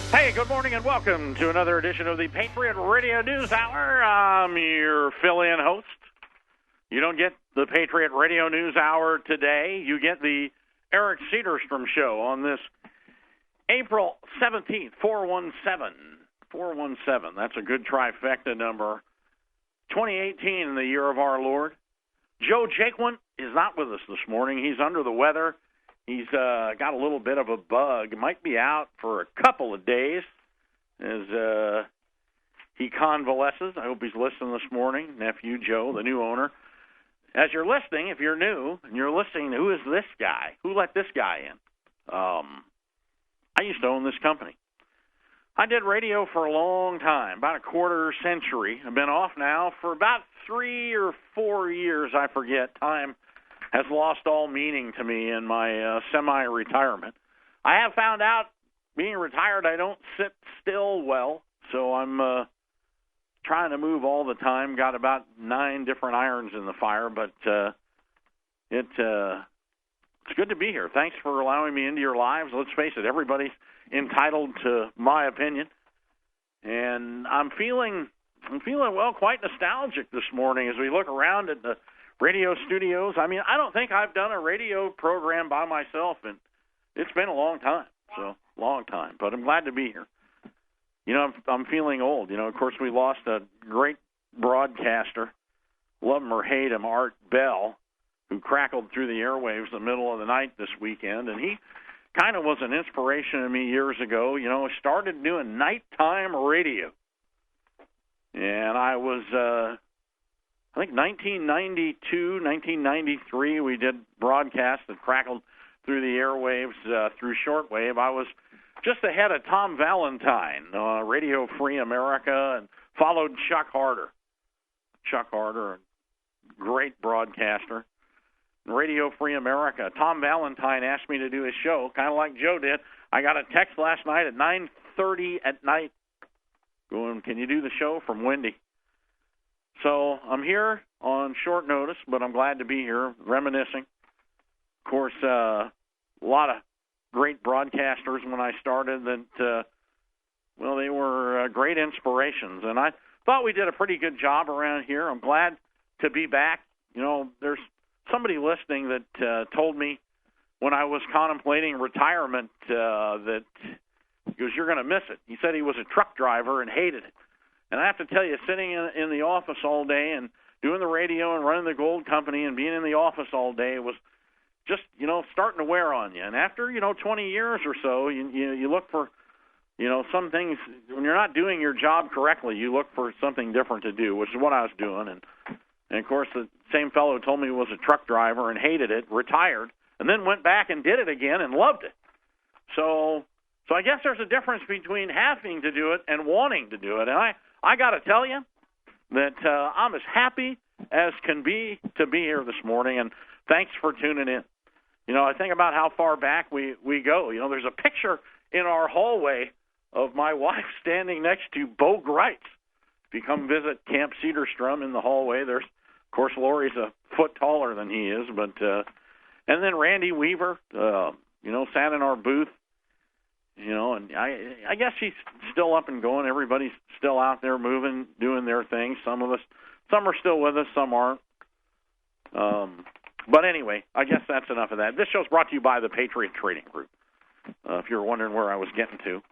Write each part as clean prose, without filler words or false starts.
Hey, good morning and welcome to another edition of the Patriot Radio News Hour. I'm your fill-in host. You don't get the Patriot Radio News Hour today. You get the Eric Cedarstrom Show on this April 17th, 417. 417. That's a good trifecta number. 2018, the year of our Lord. Joe Jaquin is not with us this morning. He's under the weather. He's got a little bit of a bug. Might be out for a couple of days as he convalesces. I hope he's listening this morning. Nephew Joe, the new owner. As you're listening, if you're new and you're listening, who is this guy? Who let this guy in? I used to own this company. I did radio for a long time, about a quarter century. I've been off now for about 3 or 4 years, I forget. Time has lost all meaning to me in my semi-retirement. I have found out, being retired, I don't sit still well, so I'm trying to move all the time. Got about 9 different irons in the fire, but it's good to be here. Thanks for allowing me into your lives. Let's face it, everybody's entitled to my opinion, and I'm feeling well, quite nostalgic this morning as we look around at the radio studios. I mean, I don't think I've done a radio program by myself, and it's been a long time. But I'm glad to be here. You know, I'm feeling old. You know, of course, we lost a great broadcaster, love him or hate him, Art Bell, who crackled through the airwaves the middle of the night this weekend, and he kind of was an inspiration to me years ago. You know, I started doing nighttime radio, and I was I think 1992, 1993, we did broadcasts that crackled through the airwaves, through shortwave. I was just ahead of Tom Valentine, Radio Free America, and followed Chuck Harder. Chuck Harder, great broadcaster. Radio Free America. Tom Valentine asked me to do his show, kind of like Joe did. I got a text last night at 9:30 at night going, "Can you do the show?" from Wendy. So I'm here on short notice, but I'm glad to be here, reminiscing. Of course, a lot of great broadcasters when I started that, they were great inspirations. And I thought we did a pretty good job around here. I'm glad to be back. You know, there's somebody listening that told me when I was contemplating retirement that he goes, "You're going to miss it." He said he was a truck driver and hated it. And I have to tell you, sitting in the office all day and doing the radio and running the gold company and being in the office all day was just, starting to wear on you. And after, 20 years or so, you look for, some things. When you're not doing your job correctly, you look for something different to do, which is what I was doing. And of course, the same fellow who told me he was a truck driver and hated it, retired, and then went back and did it again and loved it. So I guess there's a difference between having to do it and wanting to do it. And I got to tell you that I'm as happy as can be to be here this morning, and thanks for tuning in. I think about how far back we go. There's a picture in our hallway of my wife standing next to Bo Greitz. If you come visit Camp Cedarstrom in the hallway, there's, of course, Lori's a foot taller than he is, but and then Randy Weaver, sat in our booth. And I guess she's still up and going. Everybody's still out there moving, doing their thing. Some are still with us, some aren't. But anyway, I guess that's enough of that. This show's brought to you by the Patriot Trading Group. If you're wondering where I was getting to,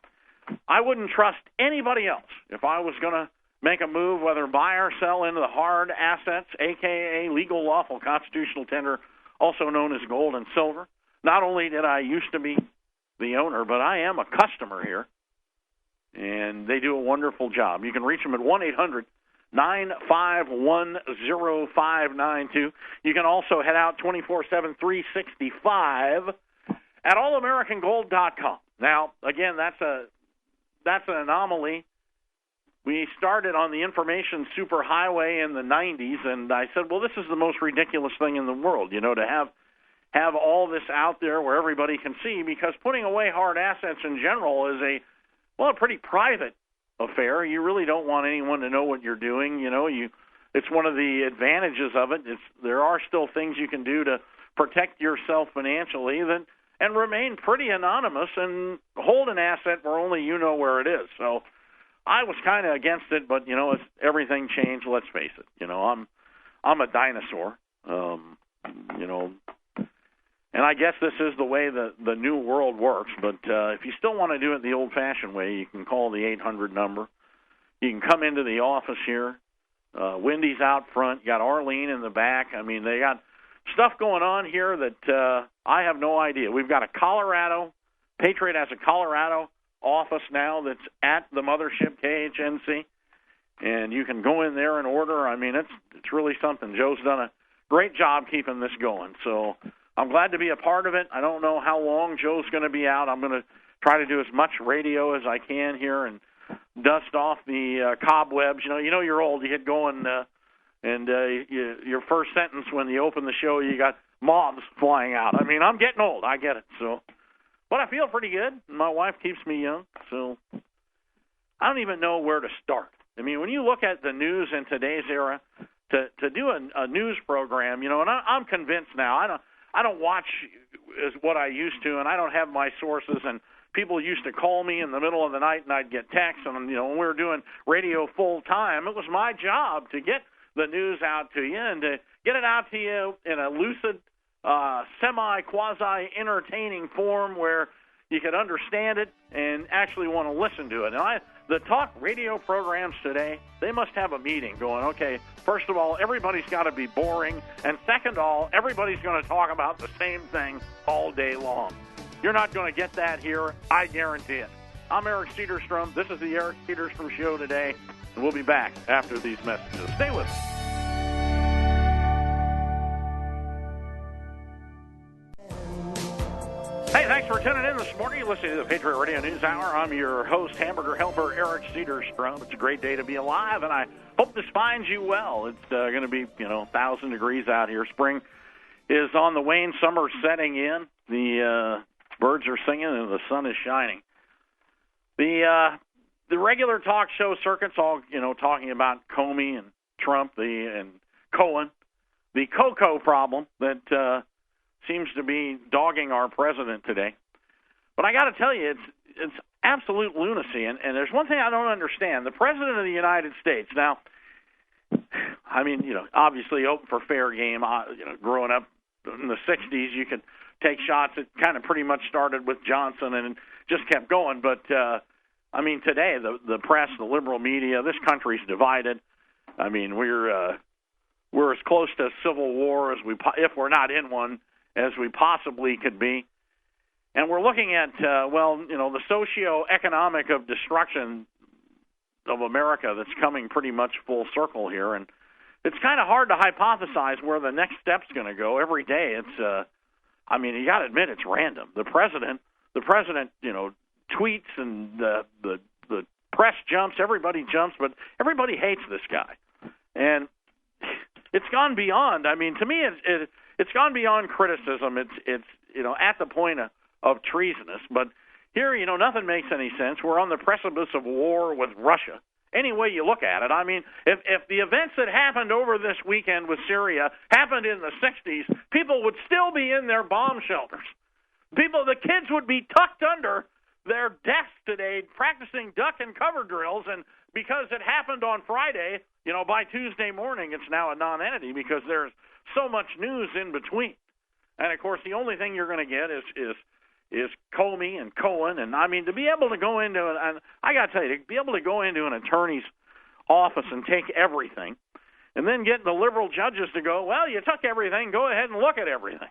I wouldn't trust anybody else if I was going to make a move, whether buy or sell into the hard assets, a.k.a. legal, lawful, constitutional tender, also known as gold and silver. Not only did I used to be the owner, but I am a customer here, and they do a wonderful job. You can reach them at 1-800-951-0592. You can also head out 24/7, 365 at allamericangold.com. Now, again, that's an anomaly. We started on the information superhighway in the 90s, and I said, well, this is the most ridiculous thing in the world, to have all this out there where everybody can see, because putting away hard assets in general is a pretty private affair. You really don't want anyone to know what you're doing. It's one of the advantages of it. There are still things you can do to protect yourself financially that and remain pretty anonymous and hold an asset where only you know where it is. So I was kind of against it, but it's, everything changed. Let's face it. I'm a dinosaur. And I guess this is the way the new world works. But if you still want to do it the old-fashioned way, you can call the 800 number. You can come into the office here. Wendy's out front. You got Arlene in the back. I mean, they got stuff going on here that I have no idea. We've got Patriot has a Colorado office now that's at the mothership KHNC, and you can go in there and order. I mean, it's really something. Joe's done a great job keeping this going. So I'm glad to be a part of it. I don't know how long Joe's going to be out. I'm going to try to do as much radio as I can here and dust off the cobwebs. You know you're old. You get going, and your first sentence when you open the show, you got moths flying out. I mean, I'm getting old. I get it. So, but I feel pretty good. My wife keeps me young, so I don't even know where to start. I mean, when you look at the news in today's era, to do a news program, and I'm convinced now. I don't watch as what I used to, and I don't have my sources. And people used to call me in the middle of the night, and I'd get texts. And when we were doing radio full time, it was my job to get the news out to you and to get it out to you in a lucid, semi-quasi entertaining form where you could understand it and actually want to listen to it. And the talk radio programs today, they must have a meeting going, okay, first of all, everybody's got to be boring, and second of all, everybody's going to talk about the same thing all day long. You're not going to get that here, I guarantee it. I'm Eric Cedarstrom. This is the Eric Cedarstrom Show today, and we'll be back after these messages. Stay with us. Hey, thanks for tuning in this morning. You're listening to the Patriot Radio News Hour. I'm your host, hamburger helper, Eric Cedarstrom. It's a great day to be alive, and I hope this finds you well. It's going to be, 1,000 degrees out here. Spring is on the wane. Summer's setting in. The birds are singing, and the sun is shining. The regular talk show circuit's all, talking about Comey and Trump and Cohen. The cocoa problem that seems to be dogging our president today. But I got to tell you, it's absolute lunacy. And there's one thing I don't understand. The president of the United States, now, I mean, obviously open for fair game. Growing up in the 60s, you could take shots. It kind of pretty much started with Johnson and just kept going. But, I mean, today, the press, the liberal media, this country's divided. I mean, we're as close to civil war as if we're not in one, as we possibly could be. And we're looking at, the socio-economic of destruction of America that's coming pretty much full circle here. And it's kind of hard to hypothesize where the next step's going to go. Every day it's, you got to admit it's random. The president, tweets and the press jumps, everybody jumps, but everybody hates this guy. And it's gone beyond, to me, it's gone beyond criticism. It's at the point of treasonous. But here, nothing makes any sense. We're on the precipice of war with Russia. Any way you look at it. I mean, if the events that happened over this weekend with Syria happened in the 60s, people would still be in their bomb shelters. The kids would be tucked under their desks today practicing duck and cover drills, and because it happened on Friday, by Tuesday morning it's now a non-entity because there's so much news in between. And, of course, the only thing you're going to get is Comey and Cohen. And, to be able to go into and I got to tell you, to be able to go into an attorney's office and take everything and then get the liberal judges to go, well, you took everything, go ahead and look at everything.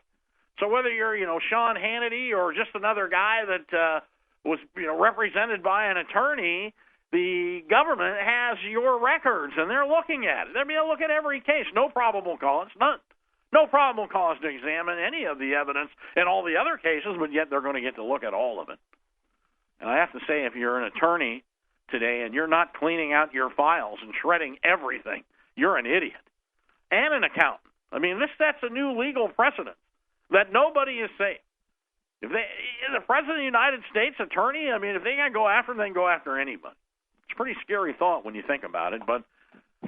So whether you're, Sean Hannity or just another guy that was, represented by an attorney, the government has your records, and they're looking at it. They're going to look at every case. No probable cause, none. No probable cause to examine any of the evidence in all the other cases, but yet they're going to get to look at all of it. And I have to say, if you're an attorney today and you're not cleaning out your files and shredding everything, you're an idiot. And an accountant. This sets a new legal precedent that nobody is safe. If the President of the United States attorney, if they got to go after him, they can go after anybody. It's a pretty scary thought when you think about it. But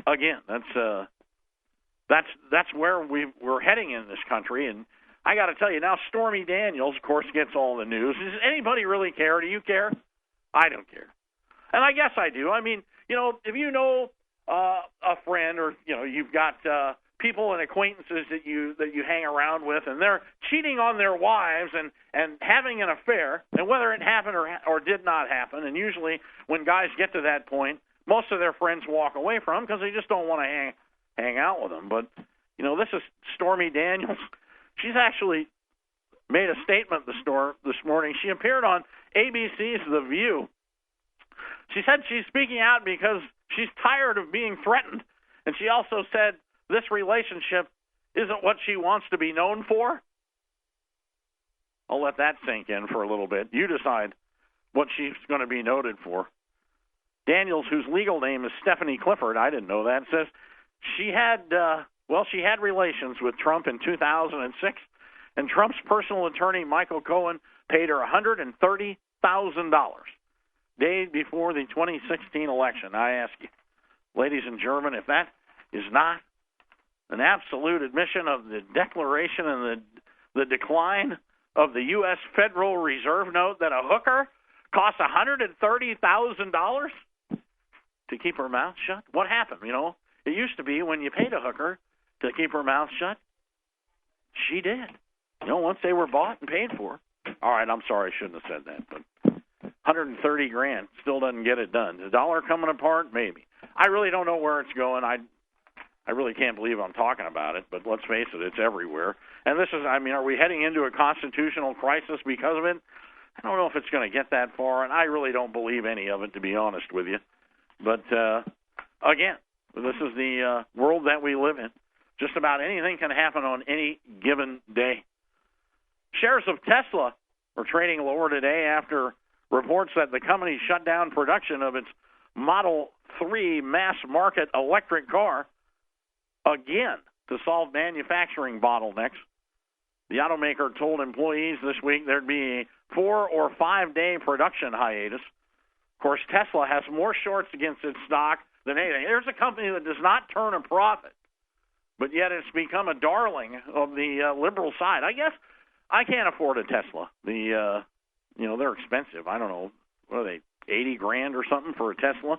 again, that's where we're heading in this country. And I got to tell you, now Stormy Daniels, of course, gets all the news. Does anybody really care? Do you care? I don't care. And I guess I do. I mean, if you know a friend or, you've got people and acquaintances that you hang around with, and they're cheating on their wives and having an affair, and whether it happened or did not happen, and usually when guys get to that point, most of their friends walk away from them because they just don't want to hang out with them. But, this is Stormy Daniels. She's actually made a statement this morning. She appeared on ABC's The View. She said she's speaking out because she's tired of being threatened. And she also said this relationship isn't what she wants to be known for. I'll let that sink in for a little bit. You decide what she's going to be noted for. Daniels, whose legal name is Stephanie Clifford, I didn't know that, says she had relations with Trump in 2006, and Trump's personal attorney, Michael Cohen, paid her $130,000 days before the 2016 election. I ask you, ladies and gentlemen, if that is not an absolute admission of the declaration and the decline of the U.S. Federal Reserve note that a hooker costs $130,000 to keep her mouth shut? What happened? It used to be when you paid a hooker to keep her mouth shut, she did. Once they were bought and paid for. All right, I'm sorry, I shouldn't have said that, but $130,000 still doesn't get it done. The dollar coming apart, maybe. I really don't know where it's going. I really can't believe I'm talking about it, but let's face it, it's everywhere. And this is, are we heading into a constitutional crisis because of it? I don't know if it's going to get that far, and I really don't believe any of it, to be honest with you. But, again, this is the world that we live in. Just about anything can happen on any given day. Shares of Tesla are trading lower today after reports that the company shut down production of its Model 3 mass-market electric car, again, to solve manufacturing bottlenecks. The automaker told employees this week there'd be a 4 or 5 day production hiatus. Of course, Tesla has more shorts against its stock than anything. There's a company that does not turn a profit, but yet it's become a darling of the liberal side. I guess I can't afford a Tesla. They're expensive. I don't know, what are they, $80,000 or something for a Tesla?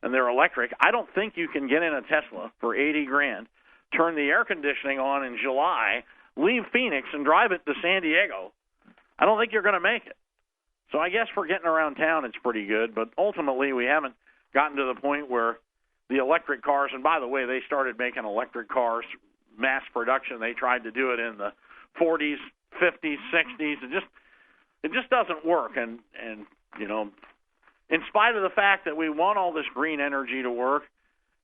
And they're electric. I don't think you can get in a Tesla for $80,000, turn the air conditioning on in July, leave Phoenix and drive it to San Diego. I don't think you're going to make it. So I guess for getting around town, it's pretty good. But ultimately, we haven't gotten to the point where the electric cars, and by the way, they started making electric cars mass production. They tried to do it in the 40s, 50s, 60s. It just doesn't work. And in spite of the fact that we want all this green energy to work,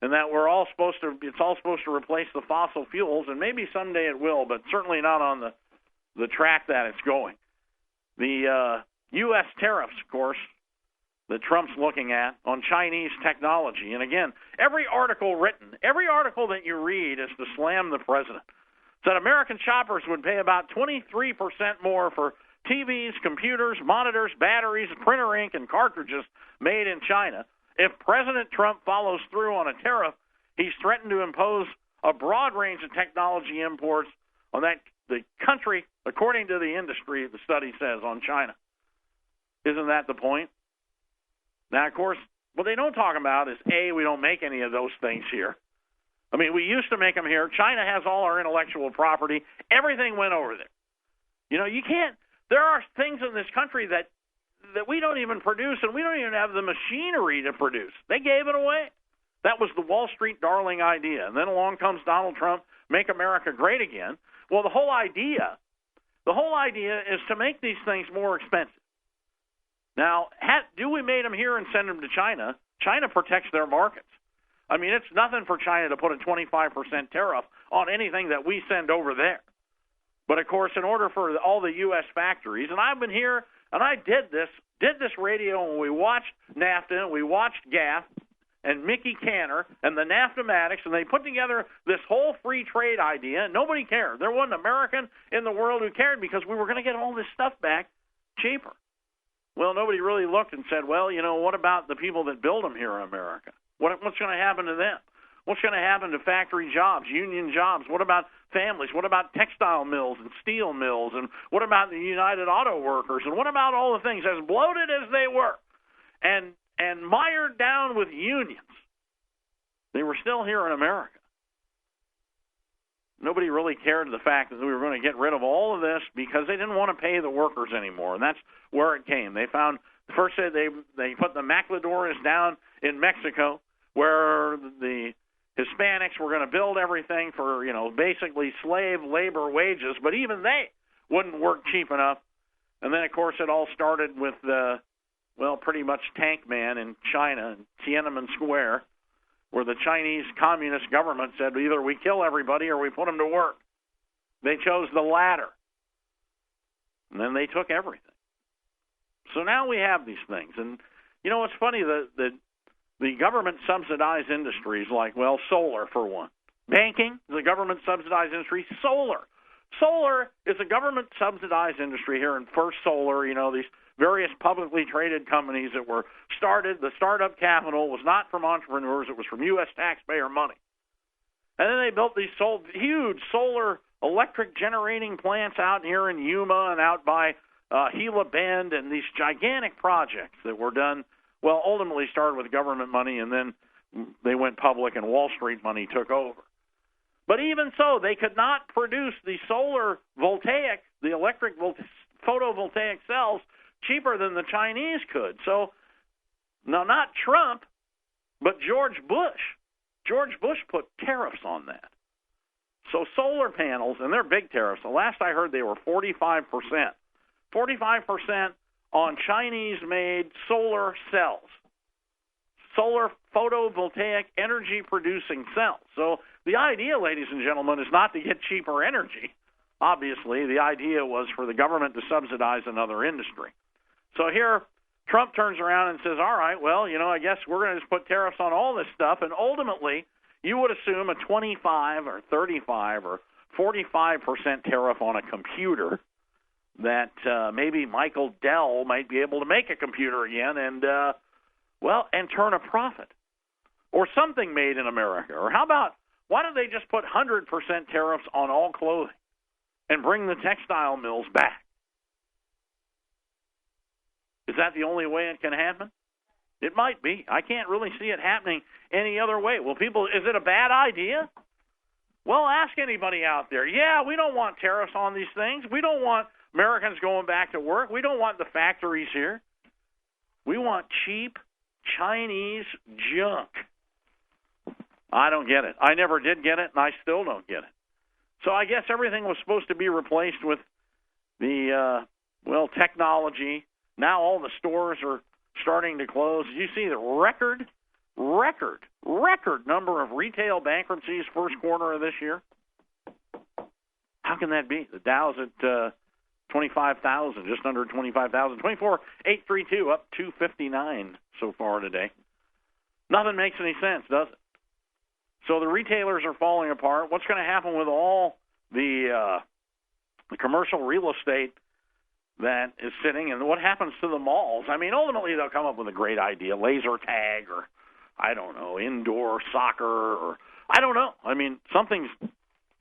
and that it's all supposed to replace the fossil fuels, and maybe someday it will, but certainly not on the track that it's going. The U.S. tariffs, of course, that Trump's looking at on Chinese technology. And again, every article that you read is to slam the president. Said American shoppers would pay about 23% more for TVs, computers, monitors, batteries, printer ink, and cartridges made in China. If President Trump follows through on a tariff, he's threatened to impose a broad range of technology imports on the country, according to the industry, the study says, on China. Isn't that the point? Now, of course, what they don't talk about is, A, we don't make any of those things here. We used to make them here. China has all our intellectual property. Everything went over there. You can't. There are things in this country that we don't even produce, and we don't even have the machinery to produce. They gave it away. That was the Wall Street darling idea. And then along comes Donald Trump, make America great again. Well, the whole idea is to make these things more expensive. Now, do we make them here and send them to China? China protects their markets. It's nothing for China to put a 25% tariff on anything that we send over there. But, of course, in order for all the U.S. factories, and I've been here, and I did this radio, and we watched NAFTA, and we watched GATT, and Mickey Cantor, and the NAFTA-matics, and they put together this whole free trade idea, and nobody cared. There wasn't an American in the world who cared because we were going to get all this stuff back cheaper. Well, nobody really looked and said, well, what about the people that build them here in America? What's going to happen to them? What's going to happen to factory jobs, union jobs? What about families? What about textile mills and steel mills? And what about the United Auto Workers? And what about all the things, as bloated as they were and mired down with unions? They were still here in America. Nobody really cared the fact that we were going to get rid of all of this because they didn't want to pay the workers anymore, and that's where it came. They found first they put the maquiladoras down in Mexico, where the Hispanics were going to build everything for basically slave labor wages, but even they wouldn't work cheap enough. And then of course it all started with pretty much Tank Man in China in Tiananmen Square, where the Chinese Communist government said either we kill everybody or we put them to work. They chose the latter. And then they took everything. So now we have these things. And, it's funny, the government-subsidized industries like, solar for one. Banking is a government-subsidized industry. Solar is a government-subsidized industry here in First Solar, these various publicly traded companies that were started. The startup capital was not from entrepreneurs. It was from U.S. taxpayer money. And then they built these huge solar electric generating plants out here in Yuma and out by Gila Bend, and these gigantic projects that were done, ultimately started with government money, and then they went public and Wall Street money took over. But even so, they could not produce the solar voltaic, the electric photovoltaic cells, cheaper than the Chinese could. So, now not Trump, but George Bush. George Bush put tariffs on that. So solar panels, and they're big tariffs. The last I heard, they were 45%. 45% on Chinese-made solar cells. Solar photovoltaic energy-producing cells. So the idea, ladies and gentlemen, is not to get cheaper energy. Obviously, the idea was for the government to subsidize another industry. So here, Trump turns around and says, all right, I guess we're going to just put tariffs on all this stuff, and ultimately you would assume a 25 or 35 or 45% tariff on a computer that maybe Michael Dell might be able to make a computer again and turn a profit. Or something made in America. Or how about, why don't they just put 100% tariffs on all clothing and bring the textile mills back? Is that the only way it can happen? It might be. I can't really see it happening any other way. Is it a bad idea? Well, ask anybody out there. Yeah, we don't want tariffs on these things. We don't want Americans going back to work. We don't want the factories here. We want cheap Chinese junk. I don't get it. I never did get it, and I still don't get it. So I guess everything was supposed to be replaced with the, technology. Now all the stores are starting to close. You see the record number of retail bankruptcies first quarter of this year. How can that be? The Dow's at 25,000, just under 25,000. 24,832, up 259 so far today. Nothing makes any sense, does it? So the retailers are falling apart. What's going to happen with all the commercial real estate that is sitting, and what happens to the malls? I mean, ultimately they'll come up with a great idea, laser tag, or I don't know, indoor soccer, or I don't know. I mean, something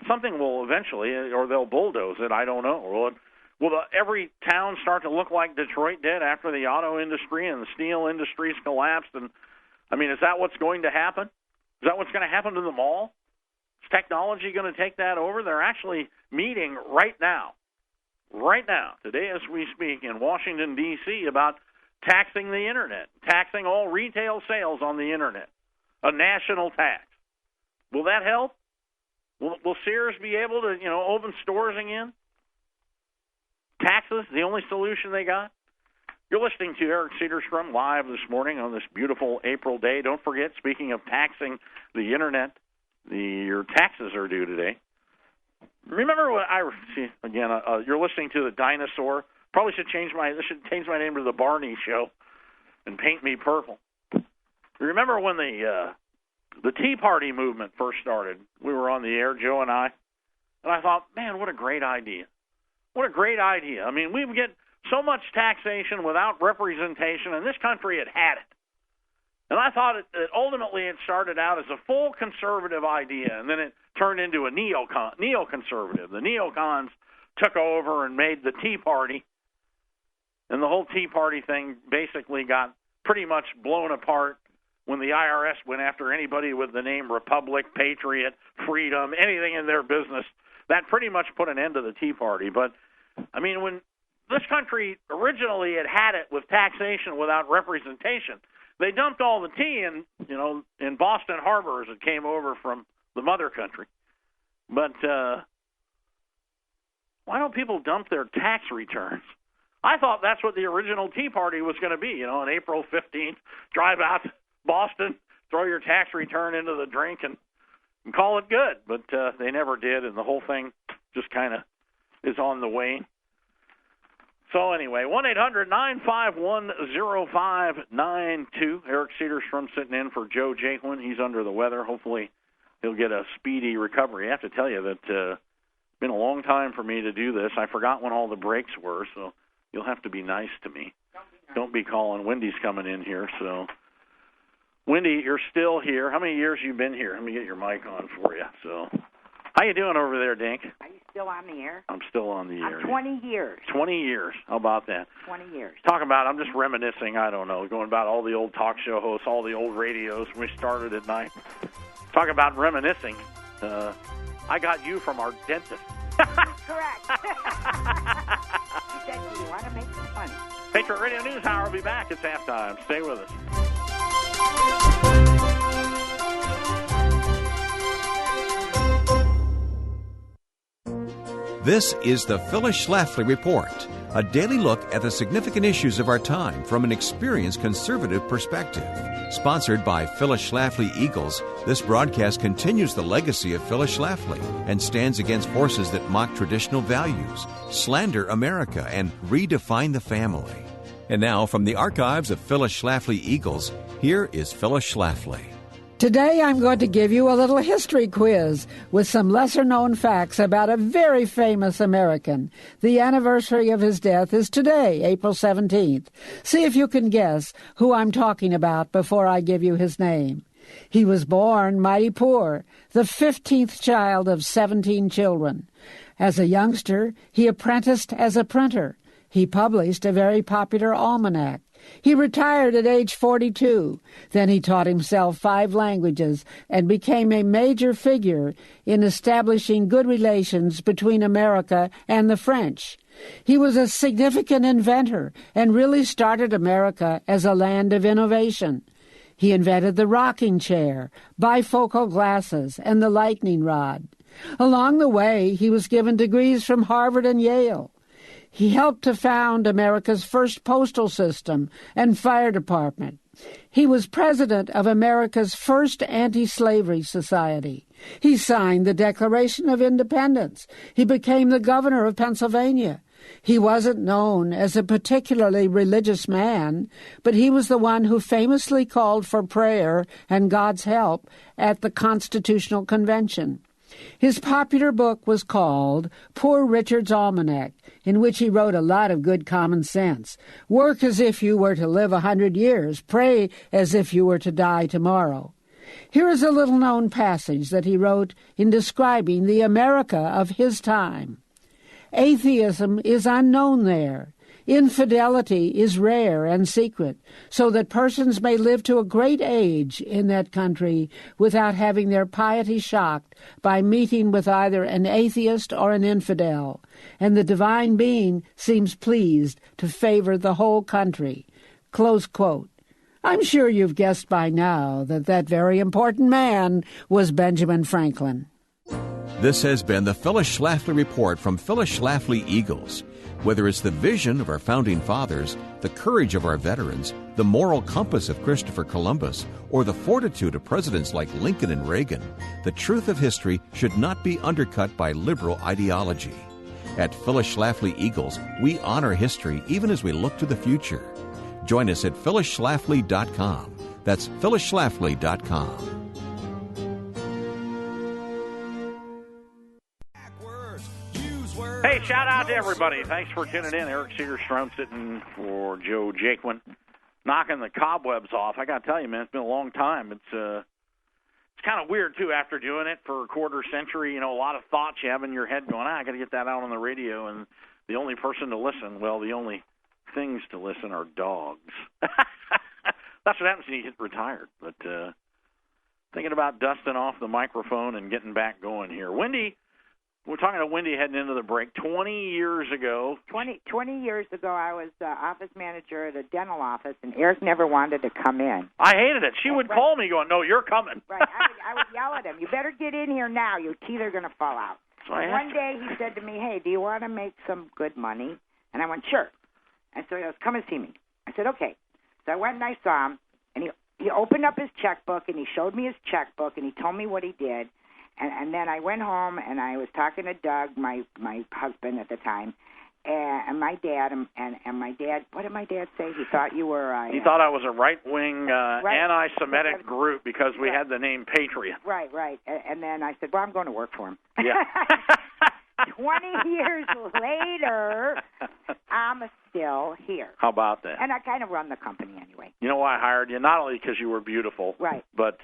will eventually, or they'll bulldoze it. I don't know. Will every town start to look like Detroit did after the auto industry and the steel industries collapsed? And I mean, is that what's going to happen? Is that what's going to happen to the mall? Is technology going to take that over? They're actually meeting right now, today as we speak, in Washington, D.C., about taxing the Internet, taxing all retail sales on the Internet, a national tax. Will that help? Will Sears be able to, open stores again? Taxes, the only solution they got? You're listening to Eric Cedarstrom live this morning on this beautiful April day. Don't forget, speaking of taxing the Internet, your taxes are due today. Remember what you're listening to the dinosaur. Probably should change my name to the Barney Show and paint me purple. Remember when the Tea Party movement first started? We were on the air, Joe and I thought, man, what a great idea. What a great idea. I mean, we get so much taxation without representation, and this country had it. And I thought ultimately it started out as a full conservative idea, and then it turned into a neoconservative. The neocons took over and made the Tea Party, and the whole Tea Party thing basically got pretty much blown apart when the IRS went after anybody with the name Republic, Patriot, Freedom, anything in their business. That pretty much put an end to the Tea Party. But, I mean, when this country originally had it with taxation without representation, they dumped all the tea in Boston Harbor as it came over from the mother country. But why don't people dump their tax returns? I thought that's what the original Tea Party was going to be, on April 15th, drive out to Boston, throw your tax return into the drink, and call it good. But they never did, and the whole thing just kind of is on the wane. So anyway, 1-800-951-0592. Eric Cedarstrom sitting in for Joe Jaquin. He's under the weather. Hopefully he'll get a speedy recovery. I have to tell you that it's been a long time for me to do this. I forgot when all the breaks were, so you'll have to be nice to me. Don't be calling. Wendy's coming in here. So, Wendy, you're still here. How many years you been here? Let me get your mic on for you. So, how you doing over there, Dink? Are you still on the air? I'm still on the air. 20 years. 20 years. How about that? 20 years. Talk about, I'm just reminiscing, I don't know, going about all the old talk show hosts, all the old radios when we started at night. Talk about reminiscing. I got you from our dentist. Correct. He said, do you want to make some money? Patriot Radio News Hour will be back. It's halftime. Stay with us. This is the Phyllis Schlafly Report, a daily look at the significant issues of our time from an experienced conservative perspective. Sponsored by Phyllis Schlafly Eagles, this broadcast continues the legacy of Phyllis Schlafly and stands against forces that mock traditional values, slander America, and redefine the family. And now, from the archives of Phyllis Schlafly Eagles, here is Phyllis Schlafly. Today I'm going to give you a little history quiz with some lesser-known facts about a very famous American. The anniversary of his death is today, April 17th. See if you can guess who I'm talking about before I give you his name. He was born mighty poor, the 15th child of 17 children. As a youngster, he apprenticed as a printer. He published a very popular almanac. He retired at age 42. Then he taught himself 5 languages and became a major figure in establishing good relations between America and the French. He was a significant inventor and really started America as a land of innovation. He invented the rocking chair, bifocal glasses, and the lightning rod. Along the way, he was given degrees from Harvard and Yale. He helped to found America's first postal system and fire department. He was president of America's first anti-slavery society. He signed the Declaration of Independence. He became the governor of Pennsylvania. He wasn't known as a particularly religious man, but he was the one who famously called for prayer and God's help at the Constitutional Convention. His popular book was called Poor Richard's Almanac, in which he wrote a lot of good common sense. Work as if you were to live 100 years. Pray as if you were to die tomorrow. Here is a little-known passage that he wrote in describing the America of his time. Atheism is unknown there. Infidelity is rare and secret, so that persons may live to a great age in that country without having their piety shocked by meeting with either an atheist or an infidel, and the divine being seems pleased to favor the whole country. Close quote. I'm sure you've guessed by now that that very important man was Benjamin Franklin. This has been the Phyllis Schlafly Report from Phyllis Schlafly Eagles. Whether it's the vision of our founding fathers, the courage of our veterans, the moral compass of Christopher Columbus, or the fortitude of presidents like Lincoln and Reagan, the truth of history should not be undercut by liberal ideology. At Phyllis Schlafly Eagles, we honor history even as we look to the future. Join us at phyllisschlafly.com. That's phyllisschlafly.com. Hey, shout out to everybody. Thanks for tuning in. Eric Cedarstrom sitting for Joe Jaquin. knocking the cobwebs off. I got to tell you, man, it's been a long time. It's kind of weird, too, after doing it for a quarter century. A lot of thoughts you have in your head going, I got to get that out on the radio. And the only person to listen, the only things to listen are dogs. That's what happens when you get retired. But thinking about dusting off the microphone and getting back going here. Wendy, we're talking to Wendy heading into the break. 20 years ago. 20 years ago, I was office manager at a dental office, and Eric never wanted to come in. I hated it. She would call me going, no, you're coming. Right. I would yell at him, you better get in here now. Your teeth are going to fall out. So one day he said to me, hey, do you want to make some good money? And I went, sure. And so he goes, come and see me. I said, okay. So I went and I saw him, and he opened up his checkbook, and he showed me his checkbook, and he told me what he did. And then I went home, and I was talking to Doug, my husband at the time, and my dad, and my dad, what did my dad say? He thought you were He thought I was a right-wing anti-Semitic group because we had the name Patriot. Right. And then I said, well, I'm going to work for him. Yeah. 20 years later, I'm still here. How about that? And I kind of run the company anyway. You know why I hired you? Not only because you were beautiful, right, but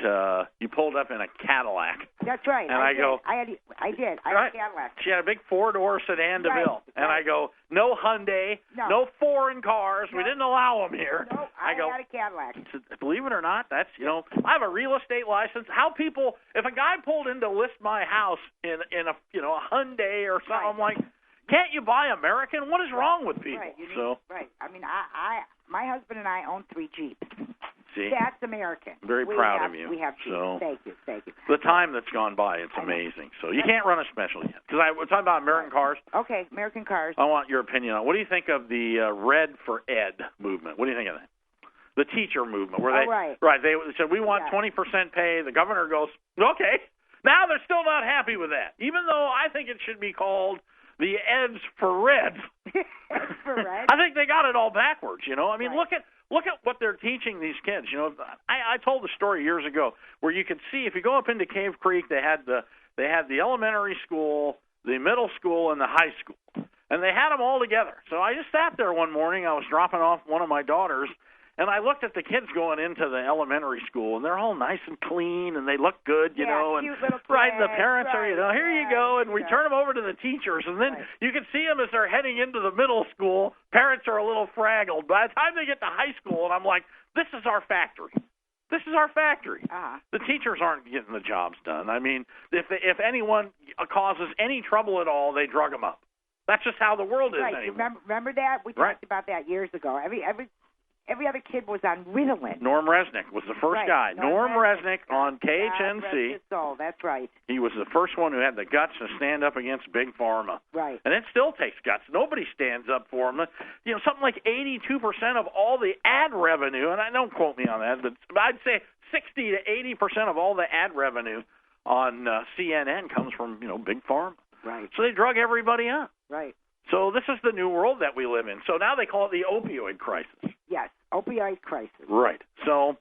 you pulled up in a Cadillac. That's right. And I did I had a Cadillac. She had a big four-door sedan DeVille. Right. And I go, no Hyundai, no foreign cars. No. We didn't allow them here. No, I had a Cadillac. Believe it or not, that's, I have a real estate license. If a guy pulled in to list my house in a Hyundai or something, I'm like, can't you buy American? What is wrong with people? Right. I mean, my husband and I own 3 Jeeps. See? That's American. Very proud of you. We have Jeeps. So, thank you. The time that's gone by, it's amazing. So you can't run a special yet. Because we're talking about American cars. Okay, American cars. I want your opinion on it. What do you think of the Red for Ed movement? What do you think of that? The teacher movement. Where they said, we want 20% pay. The governor goes, okay. Now they're still not happy with that. Even though I think it should be called the Eds for Reds. For Reds? I think they got it all backwards, I mean, look at what they're teaching these kids. I told the story years ago where you could see if you go up into Cave Creek, they had the elementary school, the middle school, and the high school, and they had them all together. So I just sat there one morning. I was dropping off one of my daughters, and I looked at the kids going into the elementary school, and they're all nice and clean, and they look good, cute little kids, right. And the parents are, here you go, and we turn them over to the teachers, and then you can see them as they're heading into the middle school. Parents are a little fraggled. By the time they get to high school, and I'm like, this is our factory. This is our factory. Uh-huh. The teachers aren't getting the jobs done. I mean, if anyone causes any trouble at all, they drug them up. That's just how the world is anymore. Remember that? We talked about that years ago. Every other kid was on Ritalin. Norm Resnick was the first guy. Norm Resnick on KHNC. God rest his soul. That's right. He was the first one who had the guts to stand up against Big Pharma. Right. And it still takes guts. Nobody stands up for him. Something like 82% of all the ad revenue, and I don't quote me on that, but I'd say 60 to 80% of all the ad revenue on CNN comes from, Big Pharma. Right. So they drug everybody up. Right. So this is the new world that we live in. So now they call it the opioid crisis. Yes, opioid crisis. Right. So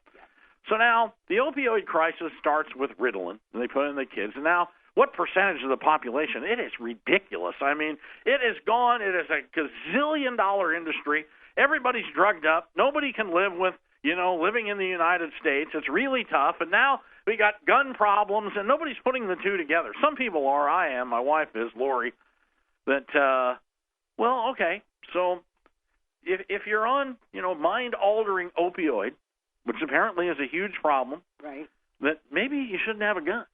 now the opioid crisis starts with Ritalin, and they put it in the kids. And now what percentage of the population? It is ridiculous. I mean, it is gone. It is a gazillion-dollar industry. Everybody's drugged up. Nobody can live with, living in the United States. It's really tough. And now we got gun problems, and nobody's putting the two together. Some people are. I am. My wife is, Lori. That, okay, so if you're on, mind-altering opioid, which apparently is a huge problem, right? That maybe you shouldn't have a gun.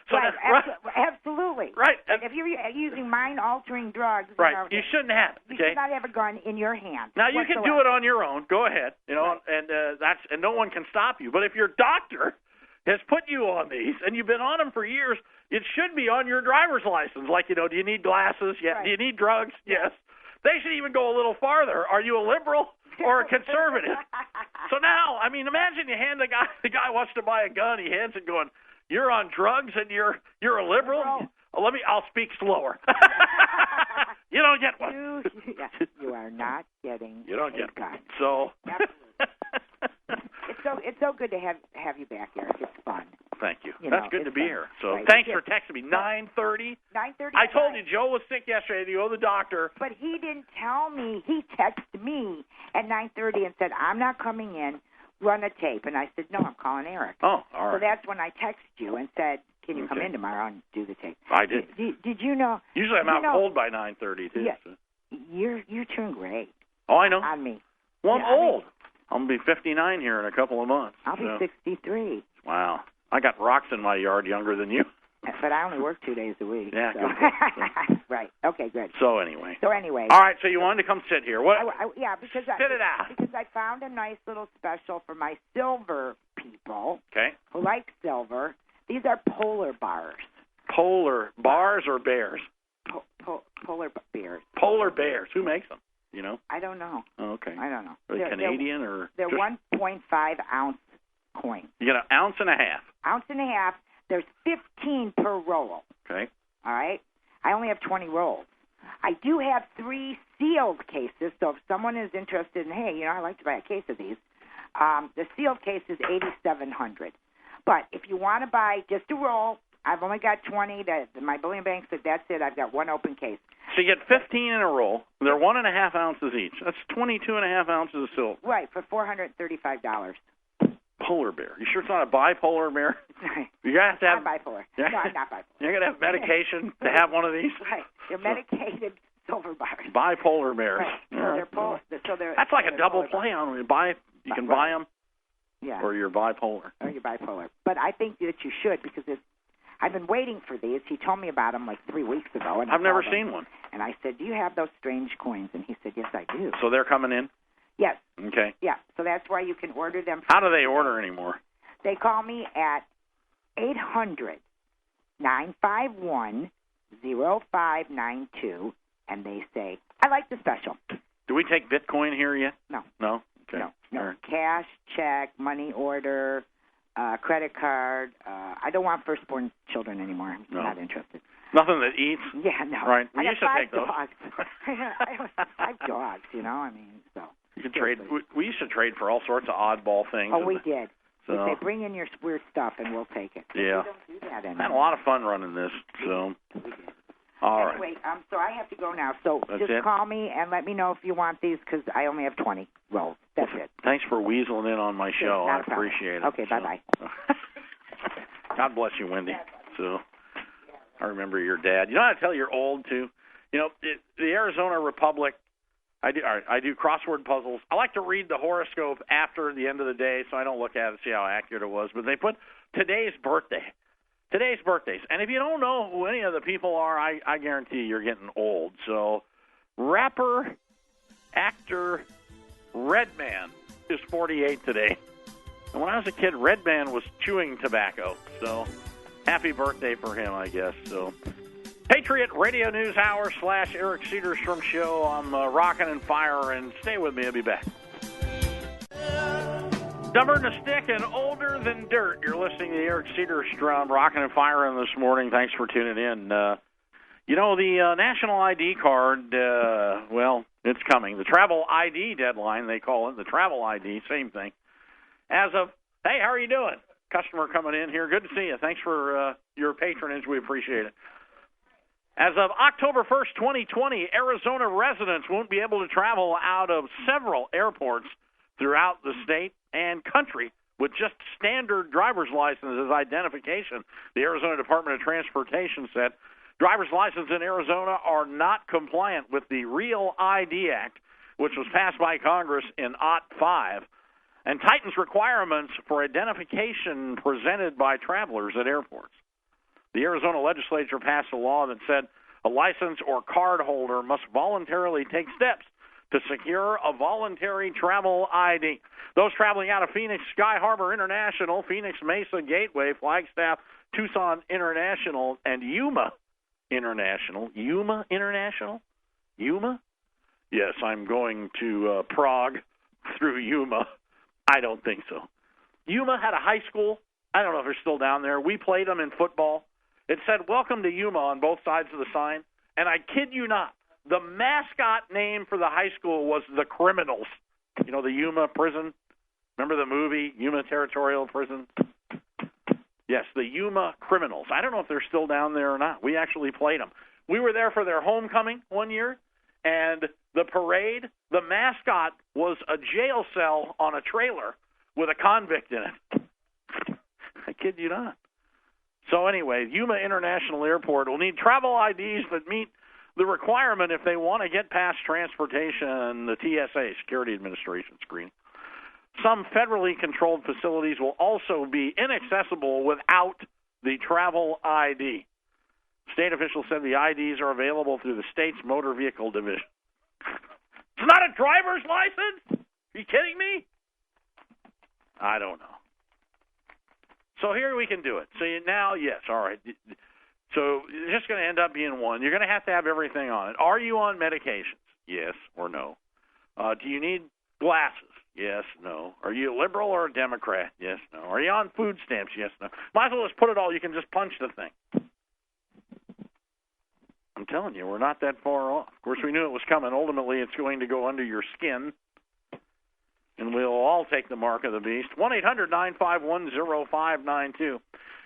Absolutely. Right. And if you're using mind-altering drugs, you shouldn't have it. You should not have a gun in your hand. Now you can do it on your own. Go ahead, and no one can stop you. But if your doctor has put you on these and you've been on them for years, it should be on your driver's license. Like, do you need glasses? Yeah. Right. Do you need drugs? Yes. They should even go a little farther. Are you a liberal or a conservative? So now, I mean, imagine you hand the guy wants to buy a gun, he hands it going, you're on drugs and you're a liberal? I'll speak slower. You don't get one. You are not getting You don't get a gun. So It's so good to have you back, Eric. It's fun. Thank you. That's good to be fun. Here. So right. Thanks for texting me. 9:30. 9:30. I told you Joe was sick yesterday to go to the doctor. But he didn't tell me. He texted me at 9:30 and said, I'm not coming in, run a tape. And I said, no, I'm calling Eric. Oh, all right. So that's when I texted you and said, can you come in tomorrow and do the tape? I did. Did you know? Usually I'm out cold by 9:30, too. Yeah, So. you turn gray. Oh, I know. On me. Well, I'm old. I'm going to be 59 here in a couple of months. I'll be 63. Wow. I got rocks in my yard younger than you. But I only work 2 days a week. Yeah, so. good. Right. Okay, good. So anyway. All right, so you wanted to come sit here. What? Because Sit it out. Because I found a nice little special for my silver people. Okay. Who like silver. These are polar bars. Polar bars or bears? Polar bears. Polar bears. Who makes them? You know? I don't know. Oh, okay. I don't know. Are they Canadian or? They're 1.5 ounce coins. You get an ounce and a half. Ounce and a half. There's 15 per roll. Okay. All right? I only have 20 rolls. I do have 3 sealed cases, so if someone is interested in, hey, I'd like to buy a case of these, the sealed case is $8,700. But if you want to buy just a roll, I've only got 20. My bullion bank said that's it. I've got one open case. So you get 15 in a roll. They're 1.5 ounces each. That's 22.5 ounces of silver. Right, for $435. Polar bear. You sure it's not a bipolar bear? You have to have. I'm bipolar. Yeah. No, I'm not bipolar. You're gonna have medication to have one of these. Right, they're medicated silver bars. Bipolar bears. Right. So they're that's like a double play on them. You can buy them. Yeah. Or you're bipolar. Or you're bipolar. But I think that you should because I've been waiting for these. He told me about them like 3 weeks ago. And I've never seen one. And I said, do you have those strange coins? And he said, yes, I do. So they're coming in? Yes. Okay. Yeah. So that's why you can order them. How do they order anymore? They call me at 800-951-0592, and they say, I like the special. Do we take Bitcoin here yet? No. No? Okay. No. Right. Cash, check, money order, credit card. I don't want firstborn children anymore. I'm not interested. Nothing that eats? Yeah, no. Right. I used to take those. Dogs. I have 5 dogs, so. You can trade. We used to trade for all sorts of oddball things. Oh, we did. So. We say, bring in your weird stuff, and we'll take it. Yeah. We don't do that anymore. I had a lot of fun running this, so. We did. All right. Anyway, so I have to go now. So That's just it? call me and let me know if you want these because I only have 20 rolls. That's it. Thanks for weaseling in on my show. I appreciate it. Okay, bye-bye. God bless you, Wendy. So I remember your dad. You know how to tell you're old, too? The Arizona Republic, I do crossword puzzles. I like to read the horoscope after the end of the day so I don't look at it and see how accurate it was. But they put today's birthdays. And if you don't know who any of the people are, I guarantee you're getting old. So rapper, actor, Redman is 48 today. And when I was a kid, Redman was chewing tobacco. So happy birthday for him, I guess. So Patriot Radio News Hour / Eric Cedarstrom Show. I'm rocking and fire, and stay with me. I'll be back. Dumber than a stick and older than dirt. You're listening to the Eric Cedarstrom rocking and firing this morning. Thanks for tuning in. The National ID card, it's coming. The travel ID deadline, they call it. The travel ID, same thing. Hey, how are you doing? Customer coming in here. Good to see you. Thanks for your patronage. We appreciate it. As of October 1st, 2020, Arizona residents won't be able to travel out of several airports throughout the state and country with just standard driver's license as identification. The Arizona Department of Transportation said driver's licenses in Arizona are not compliant with the Real ID Act, which was passed by Congress in '05, and tightens requirements for identification presented by travelers at airports. The Arizona legislature passed a law that said a license or card holder must voluntarily take steps to secure a voluntary travel ID. Those traveling out of Phoenix Sky Harbor International, Phoenix Mesa Gateway, Flagstaff, Tucson International, and Yuma International. Yuma International? Yuma? Yes, I'm going to Prague through Yuma. I don't think so. Yuma had a high school. I don't know if they're still down there. We played them in football. It said, "Welcome to Yuma" on both sides of the sign. And I kid you not, the mascot name for the high school was the Criminals. You know, the Yuma prison? Remember the movie, Yuma Territorial Prison? Yes, the Yuma Criminals. I don't know if they're still down there or not. We actually played them. We were there for their homecoming one year, And the parade, the mascot was a jail cell on a trailer with a convict in it. I kid you not. So anyway, Yuma International Airport will need travel IDs that meet the requirement if they want to get past transportation, the TSA, Security Administration screening. Some federally controlled facilities will also be inaccessible without the travel ID. State officials said the IDs are available through the state's motor vehicle division. It's not a driver's license? Are you kidding me? I don't know. So here we can do it. So now, yes, all right. So it's just going to end up being one. You're going to have everything on it. Are you on medications? Yes or no. Do you need glasses? Yes, no. Are you a liberal or a Democrat? Yes, no. Are you on food stamps? Yes, no. Might as well just put it all. You can just punch the thing. I'm telling you, we're not that far off. Of course, we knew it was coming. Ultimately, it's going to go under your skin, and we'll all take the mark of the beast. 1-800-951-0592.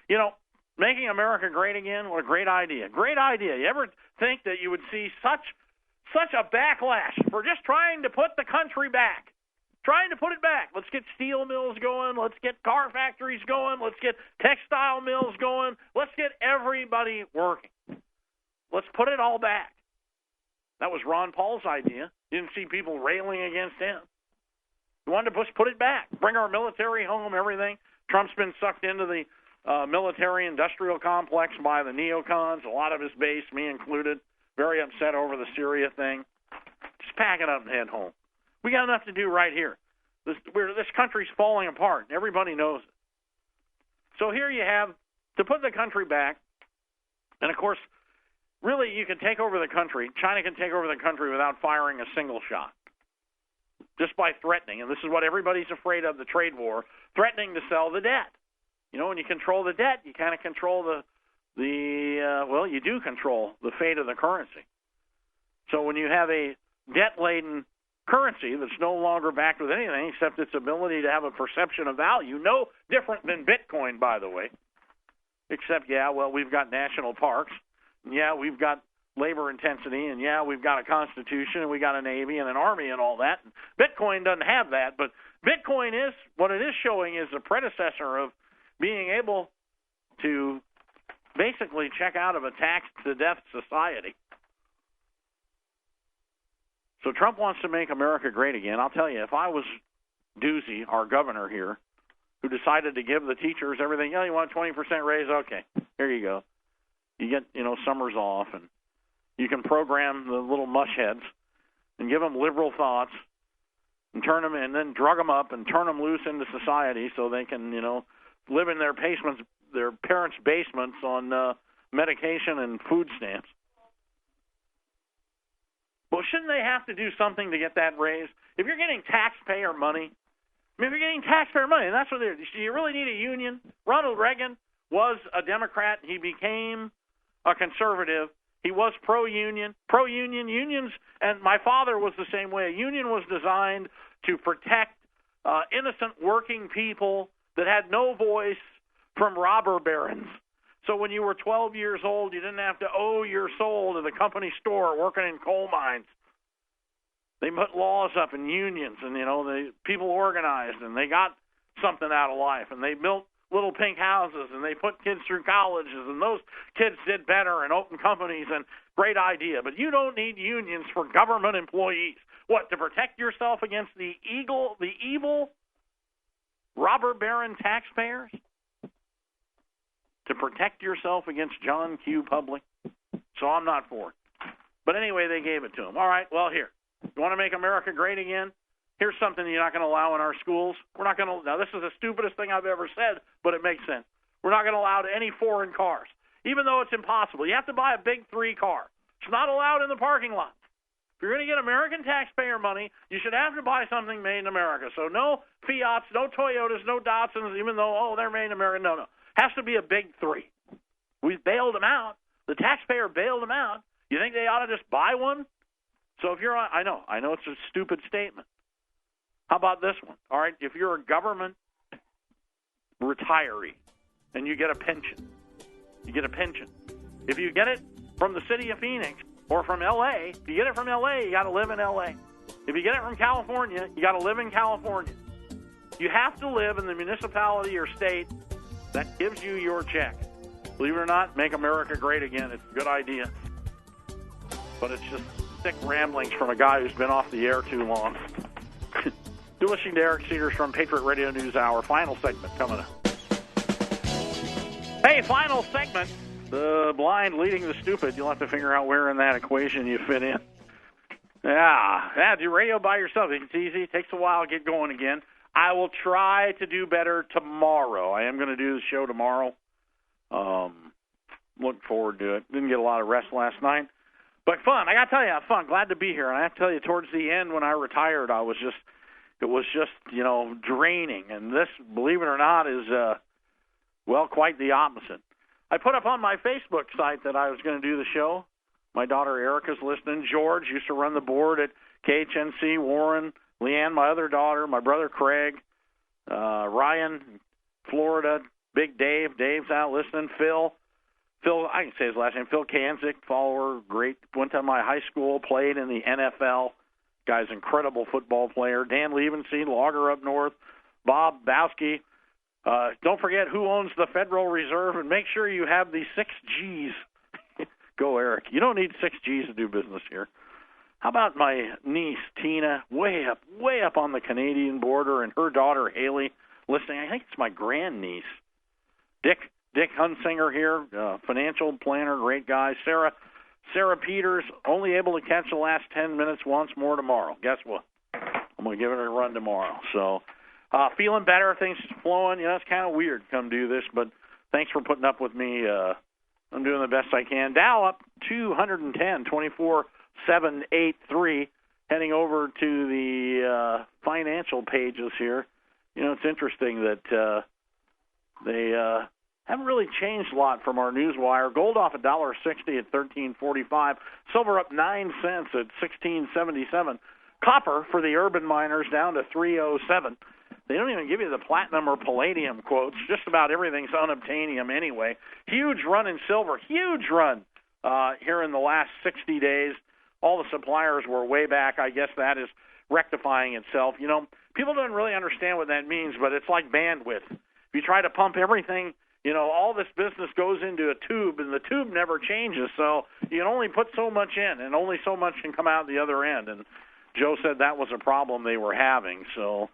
You know, making America great again, what a great idea. Great idea. You ever think that you would see such a backlash for just trying to put the country back? Trying to put it back. Let's get steel mills going. Let's get car factories going. Let's get textile mills going. Let's get everybody working. Let's put it all back. That was Ron Paul's idea. You didn't see people railing against him. He wanted to put it back. Bring our military home, everything. Trump's been sucked into the military-industrial complex by the neocons, a lot of his base, me included, very upset over the Syria thing. Just pack it up and head home. We got enough to do right here. This country's falling apart, and everybody knows it. So here you have, to put the country back, and of course, really you can take over the country. China can take over the country without firing a single shot, just by threatening. And this is what everybody's afraid of, the trade war, threatening to sell the debt. You know, when you control the debt, you kind of control you do control the fate of the currency. So when you have a debt-laden currency that's no longer backed with anything except its ability to have a perception of value, no different than Bitcoin, by the way, except, we've got national parks, and we've got labor intensity, and we've got a constitution, and we got a navy and an army and all that. Bitcoin doesn't have that, but Bitcoin is, what it is showing is a predecessor of being able to basically check out of a tax-to-death society. So Trump wants to make America great again. I'll tell you, if I was Doozy, our governor here, who decided to give the teachers everything, you want a 20% raise? Okay, here you go. You get, summers off, and you can program the little mush heads and give them liberal thoughts and turn them, and then drug them up and turn them loose into society so they can, live in their parents' basements on medication and food stamps. Well, shouldn't they have to do something to get that raise? If you're getting taxpayer money, and that's what they're. You really need a union. Ronald Reagan was a Democrat. He became a conservative. He was pro-union. Unions, and my father was the same way. A union was designed to protect innocent working people that had no voice from robber barons. So when you were 12 years old, you didn't have to owe your soul to the company store working in coal mines. They put laws up in unions, and, the people organized, and they got something out of life, and they built little pink houses, and they put kids through colleges, and those kids did better and opened companies, and great idea. But you don't need unions for government employees. What, to protect yourself against the evil robber baron taxpayers? To protect yourself against John Q. Public? So I'm not for it. But anyway, they gave it to him. All right, well, here. You want to make America great again? Here's something you're not going to allow in our schools. We're not going to. Now, this is the stupidest thing I've ever said, but it makes sense. We're not going to allow any foreign cars, even though it's impossible. You have to buy a big 3 car. It's not allowed in the parking lot. If you're going to get American taxpayer money, you should have to buy something made in America. So no Fiats, no Toyotas, no Datsuns, even though, they're made in America. No. Has to be a big 3. We bailed them out. The taxpayer bailed them out. You think they ought to just buy one? So if you're on, I know it's a stupid statement. How about this one? All right, if you're a government retiree and you get a pension, if you get it from the city of Phoenix, or from L.A., if you get it from L.A., you got to live in L.A. If you get it from California, you got to live in California. You have to live in the municipality or state that gives you your check. Believe it or not, make America great again. It's a good idea. But it's just thick ramblings from a guy who's been off the air too long. You're listening to Eric Cedarstrom, Patriot Radio News Hour. Final segment coming up. Hey, final segment. The blind leading the stupid. You'll have to figure out where in that equation you fit in. Yeah, do radio by yourself. It's easy. It takes a while to get going again. I will try to do better tomorrow. I am going to do the show tomorrow. Look forward to it. Didn't get a lot of rest last night. But fun. I got to tell you, fun. Glad to be here. And I have to tell you, towards the end when I retired, it was just, draining. And this, believe it or not, is, quite the opposite. I put up on my Facebook site that I was going to do the show. My daughter Erica's listening. George used to run the board at KHNC. Warren, Leanne, my other daughter, my brother Craig, Ryan, Florida, Big Dave. Dave's out listening. Phil, I can say his last name, Phil Kanzik, follower, great, went to my high school, played in the NFL. Guy's incredible football player. Dan Levenstein, logger up north. Bob Bowski. Don't forget who owns the Federal Reserve, and make sure you have the 6 Gs. Go, Eric. You don't need 6 Gs to do business here. How about my niece, Tina, way up on the Canadian border, and her daughter, Haley, listening. I think it's my grandniece. Dick Hunsinger here, financial planner, great guy. Sarah Peters, only able to catch the last 10 minutes once more tomorrow. Guess what? I'm going to give it a run tomorrow. So, feeling better, things flowing. It's kind of weird to come do this, but thanks for putting up with me. I'm doing the best I can. Dow up 210, 24,783. Heading over to the financial pages here. It's interesting that they haven't really changed a lot from our newswire. Gold off $1.60 at $13.45. Silver up 9 cents at $16.77. Copper for the urban miners down to $3.07. They don't even give you the platinum or palladium quotes. Just about everything's unobtainium anyway. Huge run in silver. Huge run here in the last 60 days. All the suppliers were way back. I guess that is rectifying itself. People don't really understand what that means, but it's like bandwidth. If you try to pump everything, all this business goes into a tube, and the tube never changes. So you can only put so much in, and only so much can come out the other end. And Joe said that was a problem they were having. So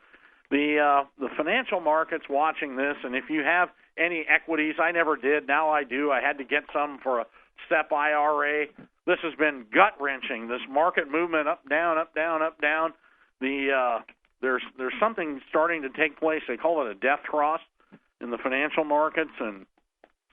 the financial markets watching this, and if you have any equities, I never did. Now I do. I had to get some for a SEP IRA. This has been gut-wrenching, this market movement up, down, up, down, up, down. There's something starting to take place. They call it a death cross in the financial markets, and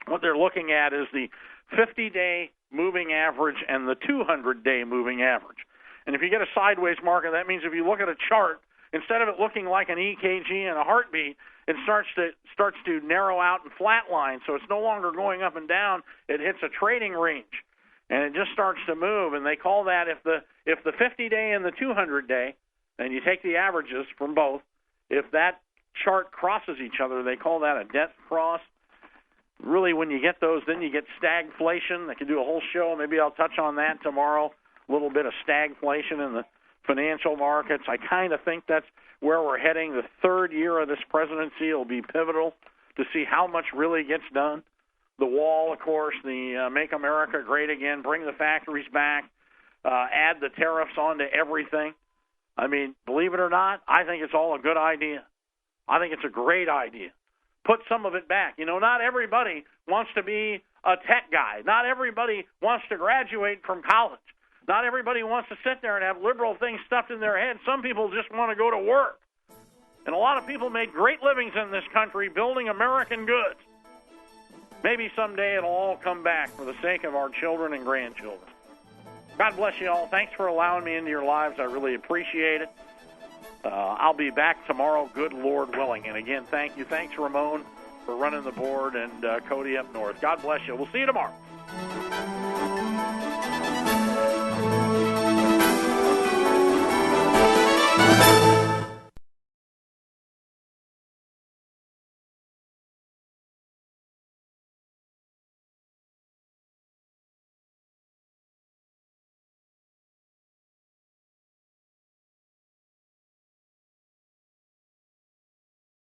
what they're looking at is the 50-day moving average and the 200-day moving average. And if you get a sideways market, that means if you look at a chart, instead of it looking like an EKG and a heartbeat, it starts to narrow out and flatline, so it's no longer going up and down. It hits a trading range, and it just starts to move. And they call that if the 50-day and the 200-day, and you take the averages from both, if that chart crosses each other, they call that a death cross. Really, when you get those, then you get stagflation. I can do a whole show. Maybe I'll touch on that tomorrow. A little bit of stagflation in the financial markets. I kind of think that's where we're heading. The third year of this presidency will be pivotal to see how much really gets done. The wall, of course, the Make America Great Again, bring the factories back, add the tariffs onto everything. I mean, believe it or not, I think it's all a good idea. I think it's a great idea. Put some of it back. Not everybody wants to be a tech guy. Not everybody wants to graduate from college. Not everybody wants to sit there and have liberal things stuffed in their head. Some people just want to go to work. And a lot of people made great livings in this country building American goods. Maybe someday it'll all come back for the sake of our children and grandchildren. God bless you all. Thanks for allowing me into your lives. I really appreciate it. I'll be back tomorrow, good Lord willing. And again, thank you. Thanks, Ramon, for running the board, and Cody up north. God bless you. We'll see you tomorrow.